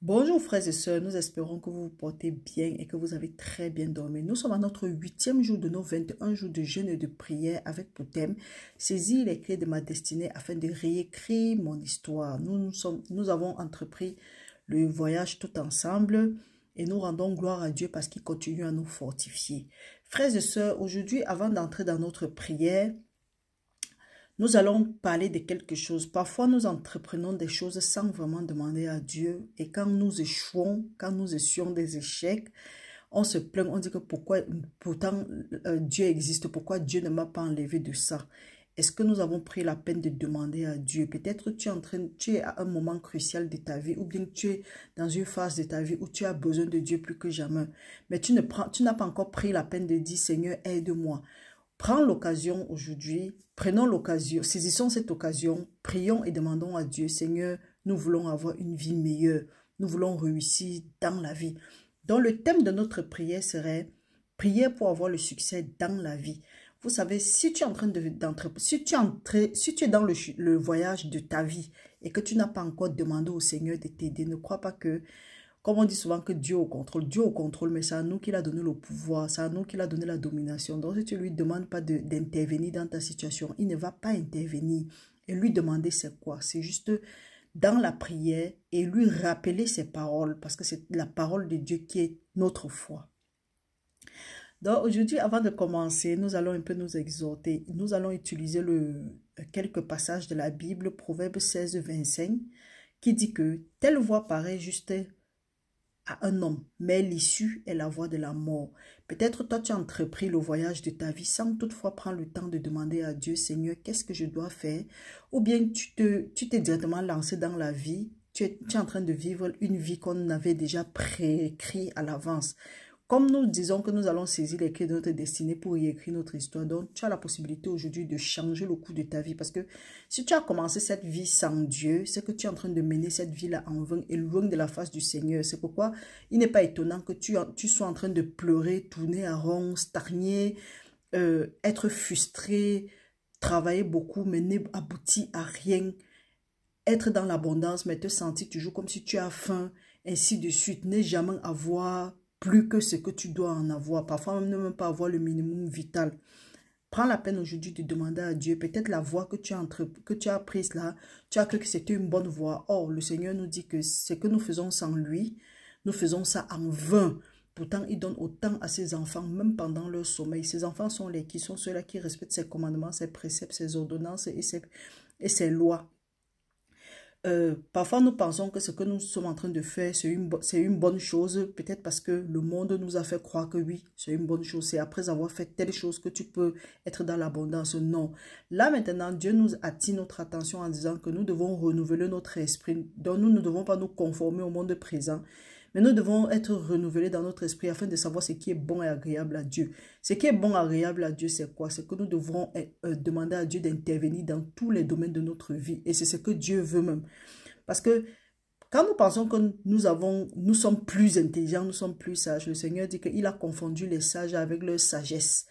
Bonjour frères et sœurs, nous espérons que vous vous portez bien et que vous avez très bien dormi. Nous sommes à notre 8e jour de nos 21 jours de jeûne et de prière avec pour thème saisir les clés de ma destinée afin de réécrire mon histoire. Nous avons entrepris le voyage tout ensemble et nous rendons gloire à Dieu parce qu'il continue à nous fortifier. Frères et sœurs, aujourd'hui, avant d'entrer dans notre prière, nous allons parler de quelque chose. Parfois, nous entreprenons des choses sans vraiment demander à Dieu. Et quand nous échouons, quand nous essucions des échecs, on se plaint, on dit que pourtant Dieu existe, pourquoi Dieu ne m'a pas enlevé de ça? Est-ce que nous avons pris la peine de demander à Dieu? Peut-être tu es à un moment crucial de ta vie ou bien tu es dans une phase de ta vie où tu as besoin de Dieu plus que jamais. Mais tu n'as pas encore pris la peine de dire, Seigneur, aide-moi. Prends l'occasion aujourd'hui, prenons l'occasion, saisissons cette occasion, prions et demandons à Dieu, Seigneur, nous voulons avoir une vie meilleure, nous voulons réussir dans la vie. Donc le thème de notre prière serait prier pour avoir le succès dans la vie. Vous savez, si tu es en train si tu es dans le voyage de ta vie et que tu n'as pas encore demandé au Seigneur de t'aider, ne crois pas que comme on dit souvent que Dieu au contrôle, mais c'est à nous qu'il a donné le pouvoir, c'est à nous qu'il a donné la domination. Donc si tu ne lui demandes pas d'intervenir dans ta situation, il ne va pas intervenir. Et lui demander c'est quoi? C'est juste dans la prière et lui rappeler ses paroles, parce que c'est la parole de Dieu qui est notre foi. Donc aujourd'hui, avant de commencer, nous allons un peu nous exhorter. Nous allons utiliser quelques passages de la Bible, Proverbe 16, 25, qui dit que telle voix paraît juste à un homme, mais l'issue est la voie de la mort. Peut-être toi tu as entrepris le voyage de ta vie sans toutefois prendre le temps de demander à Dieu, Seigneur, qu'est-ce que je dois faire? Ou bien tu t'es directement lancé dans la vie, tu es en train de vivre une vie qu'on avait déjà préécrit à l'avance. Comme nous disons que nous allons saisir les clés de notre destinée pour y écrire notre histoire, donc tu as la possibilité aujourd'hui de changer le cours de ta vie. Parce que si tu as commencé cette vie sans Dieu, c'est que tu es en train de mener cette vie-là en vain et loin de la face du Seigneur. C'est pourquoi il n'est pas étonnant que tu sois en train de pleurer, tourner à rond, stagner, être frustré, travailler beaucoup, mais n'aboutir à rien. Être dans l'abondance, mais te sentir toujours comme si tu as faim, ainsi de suite. Ne jamais avoir plus que ce que tu dois en avoir. Parfois, même ne même pas avoir le minimum vital. Prends la peine aujourd'hui de demander à Dieu. Peut-être la voie que tu as prise là, tu as cru que c'était une bonne voie. Or, le Seigneur nous dit que ce que nous faisons sans lui, nous faisons ça en vain. Pourtant, il donne autant à ses enfants, même pendant leur sommeil. Ses enfants sont qui sont ceux-là qui respectent ses commandements, ses préceptes, ses ordonnances et ses lois. Parfois, nous pensons que ce que nous sommes en train de faire, c'est une bonne chose, peut-être parce que le monde nous a fait croire que oui, c'est une bonne chose. C'est après avoir fait telle chose que tu peux être dans l'abondance. Non. Là, maintenant, Dieu nous attire notre attention en disant que nous devons renouveler notre esprit. Donc, nous ne devons pas nous conformer au monde présent, mais nous devons être renouvelés dans notre esprit afin de savoir ce qui est bon et agréable à Dieu. Ce qui est bon et agréable à Dieu, c'est quoi? C'est que nous devrons demander à Dieu d'intervenir dans tous les domaines de notre vie. Et c'est ce que Dieu veut même. Parce que quand nous pensons que nous sommes plus intelligents, nous sommes plus sages, le Seigneur dit qu'il a confondu les sages avec leur sagesse.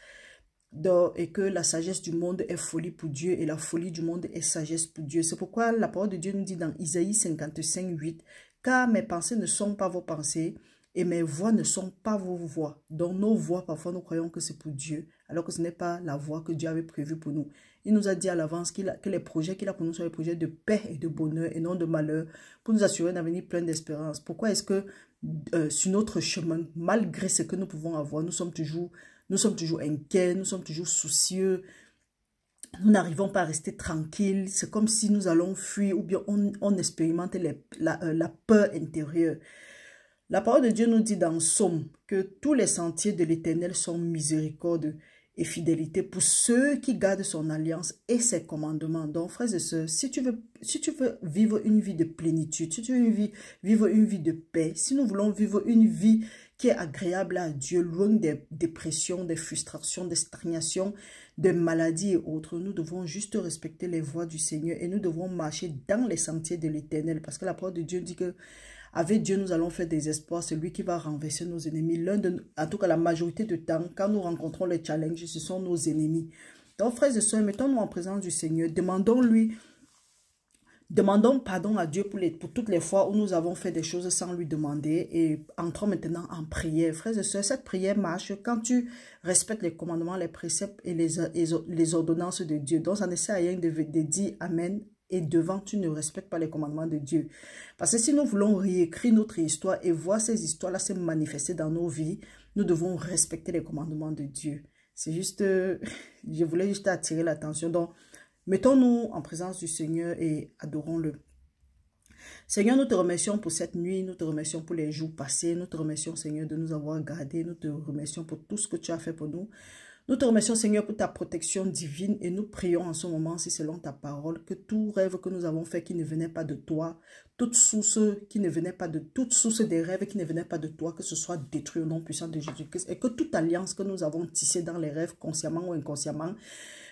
Et que la sagesse du monde est folie pour Dieu et la folie du monde est sagesse pour Dieu. C'est pourquoi la parole de Dieu nous dit dans Isaïe 55, 8, « Car mes pensées ne sont pas vos pensées et mes voix ne sont pas vos voix. » Donc nos voix, parfois nous croyons que c'est pour Dieu, alors que ce n'est pas la voie que Dieu avait prévue pour nous. Il nous a dit à l'avance que les projets qu'il a pour nous sont les projets de paix et de bonheur et non de malheur, pour nous assurer un avenir plein d'espérance. Pourquoi est-ce que sur notre chemin, malgré ce que nous pouvons avoir, nous sommes toujours inquiets, nous sommes toujours soucieux, nous n'arrivons pas à rester tranquilles, c'est comme si nous allons fuir ou bien on expérimente la peur intérieure. La parole de Dieu nous dit dans Somme que tous les sentiers de l'Éternel sont miséricorde et fidélité pour ceux qui gardent son alliance et ses commandements. Donc, frères et sœurs, si tu veux vivre une vie de plénitude, si tu veux vivre une vie de paix, si nous voulons vivre une vie qui est agréable à Dieu, loin des dépressions, des frustrations, des stagnations, des maladies et autres, nous devons juste respecter les voies du Seigneur et nous devons marcher dans les sentiers de l'Éternel. Parce que la parole de Dieu dit que avec Dieu, nous allons faire des espoirs. C'est lui qui va renverser nos ennemis. En tout cas, la majorité du temps, quand nous rencontrons les challenges, ce sont nos ennemis. Donc, frères et sœurs, mettons-nous en présence du Seigneur. Demandons-lui Demandons pardon à Dieu pour toutes les fois où nous avons fait des choses sans lui demander et entrons maintenant en prière. Frères et sœurs, cette prière marche quand tu respectes les commandements, les préceptes et les ordonnances de Dieu. Donc, ça ne sert à rien de dire Amen et devant tu ne respectes pas les commandements de Dieu. Parce que si nous voulons réécrire notre histoire et voir ces histoires-là se manifester dans nos vies, nous devons respecter les commandements de Dieu. C'est juste, je voulais juste attirer l'attention. Donc, mettons-nous en présence du Seigneur et adorons-le. Seigneur, nous te remercions pour cette nuit, nous te remercions pour les jours passés, nous te remercions, Seigneur, de nous avoir gardés, nous te remercions pour tout ce que tu as fait pour nous. Nous te remercions, Seigneur, pour ta protection divine et nous prions en ce moment, si selon ta parole, que tout rêve que nous avons fait qui ne venait pas de toi, toute source des rêves qui ne venaient pas de toi, que ce soit détruit au nom puissant de Jésus-Christ et que toute alliance que nous avons tissée dans les rêves, consciemment ou inconsciemment,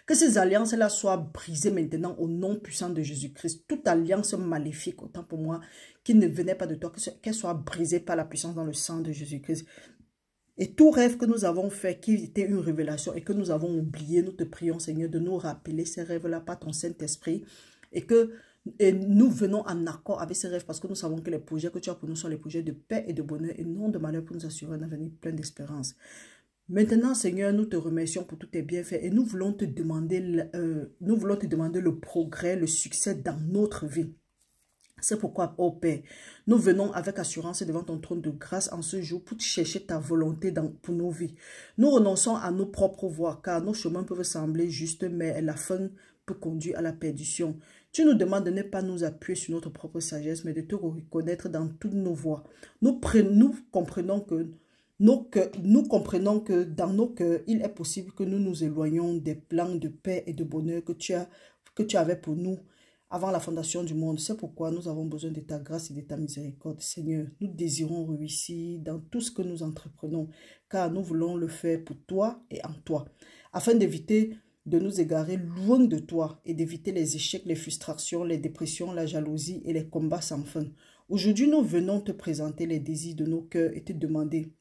que ces alliances-là soient brisées maintenant au nom puissant de Jésus-Christ. Toute alliance maléfique, autant pour moi, qui ne venait pas de toi, qu'elle soit brisée par la puissance dans le sang de Jésus-Christ. Et tout rêve que nous avons fait, qui était une révélation et que nous avons oublié, nous te prions, Seigneur, de nous rappeler ces rêves-là par ton Saint-Esprit et nous venons en accord avec ces rêves parce que nous savons que les projets que tu as pour nous sont les projets de paix et de bonheur et non de malheur pour nous assurer un avenir plein d'espérance. Maintenant, Seigneur, nous te remercions pour tous tes bienfaits et nous voulons te demander le progrès, le succès dans notre vie. C'est pourquoi, ô Père, nous venons avec assurance devant ton trône de grâce en ce jour pour chercher ta volonté pour nos vies. Nous renonçons à nos propres voies car nos chemins peuvent sembler justes, mais la fin peut conduire à la perdition. Tu nous demandes de ne pas nous appuyer sur notre propre sagesse, mais de te reconnaître dans toutes nos voies. Nous comprenons que dans nos cœurs, il est possible que nous nous éloignions des plans de paix et de bonheur que tu avais pour nous avant la fondation du monde. C'est pourquoi nous avons besoin de ta grâce et de ta miséricorde. Seigneur, nous désirons réussir dans tout ce que nous entreprenons, car nous voulons le faire pour toi et en toi, afin d'éviter de nous égarer loin de toi et d'éviter les échecs, les frustrations, les dépressions, la jalousie et les combats sans fin. Aujourd'hui, nous venons te présenter les désirs de nos cœurs et te demander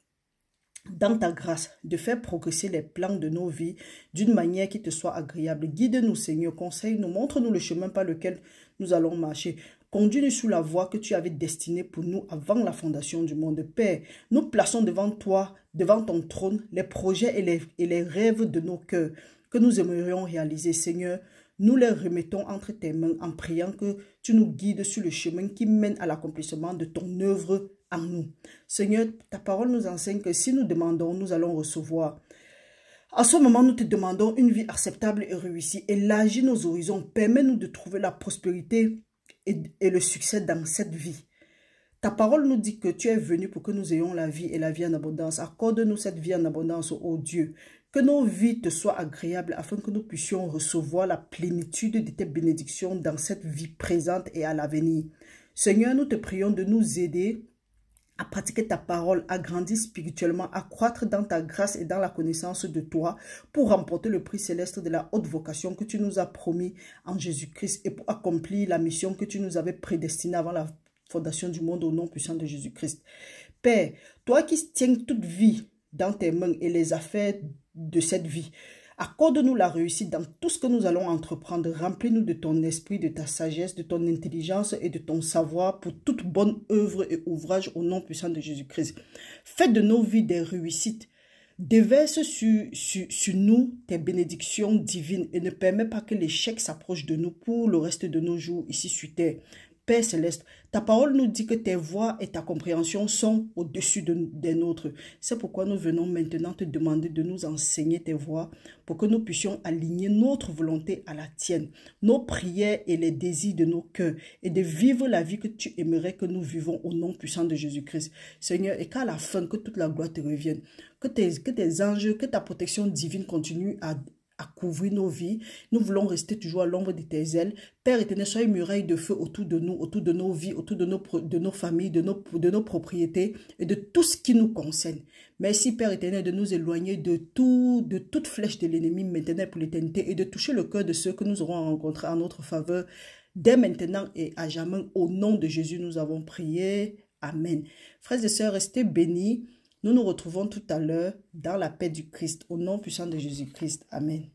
dans ta grâce, de faire progresser les plans de nos vies d'une manière qui te soit agréable. Guide-nous, Seigneur, conseille-nous, montre-nous le chemin par lequel nous allons marcher. Conduis-nous sous la voie que tu avais destinée pour nous avant la fondation du monde. Père, nous plaçons devant toi, devant ton trône, les projets et les rêves de nos cœurs que nous aimerions réaliser. Seigneur, nous les remettons entre tes mains en priant que tu nous guides sur le chemin qui mène à l'accomplissement de ton œuvre en nous. Seigneur, ta parole nous enseigne que si nous demandons, nous allons recevoir. À ce moment, nous te demandons une vie acceptable et réussie. Élargis nos horizons. Permets-nous de trouver la prospérité et le succès dans cette vie. Ta parole nous dit que tu es venu pour que nous ayons la vie et la vie en abondance. Accorde-nous cette vie en abondance, ô Dieu. Que nos vies te soient agréables afin que nous puissions recevoir la plénitude de tes bénédictions dans cette vie présente et à l'avenir. Seigneur, nous te prions de nous aider à pratiquer ta parole, à grandir spirituellement, à croître dans ta grâce et dans la connaissance de toi pour remporter le prix céleste de la haute vocation que tu nous as promis en Jésus-Christ et pour accomplir la mission que tu nous avais prédestinée avant la fondation du monde au nom puissant de Jésus-Christ. Père, toi qui tiens toute vie dans tes mains et les affaires de cette vie, accorde-nous la réussite dans tout ce que nous allons entreprendre. Remplis-nous de ton esprit, de ta sagesse, de ton intelligence et de ton savoir pour toute bonne œuvre et ouvrage au nom puissant de Jésus-Christ. Fais de nos vies des réussites. Déverse sur nous tes bénédictions divines et ne permets pas que l'échec s'approche de nous pour le reste de nos jours ici sur terre. Père céleste, ta parole nous dit que tes voix et ta compréhension sont au-dessus des nôtres. C'est pourquoi nous venons maintenant te demander de nous enseigner tes voix pour que nous puissions aligner notre volonté à la tienne, nos prières et les désirs de nos cœurs et de vivre la vie que tu aimerais que nous vivons au nom puissant de Jésus-Christ. Seigneur, et qu'à la fin, que toute la gloire te revienne, que tes anges, que ta protection divine continue à couvrir nos vies. Nous voulons rester toujours à l'ombre de tes ailes. Père éternel, sois une muraille de feu autour de nous, autour de nos vies, autour de nos familles, de nos propriétés et de tout ce qui nous concerne. Merci Père éternel de nous éloigner de toute flèche de l'ennemi maintenant pour l'éternité et de toucher le cœur de ceux que nous aurons rencontrés en notre faveur dès maintenant et à jamais. Au nom de Jésus, nous avons prié. Amen. Frères et sœurs, restez bénis. Nous nous retrouvons tout à l'heure dans la paix du Christ, au nom puissant de Jésus-Christ. Amen.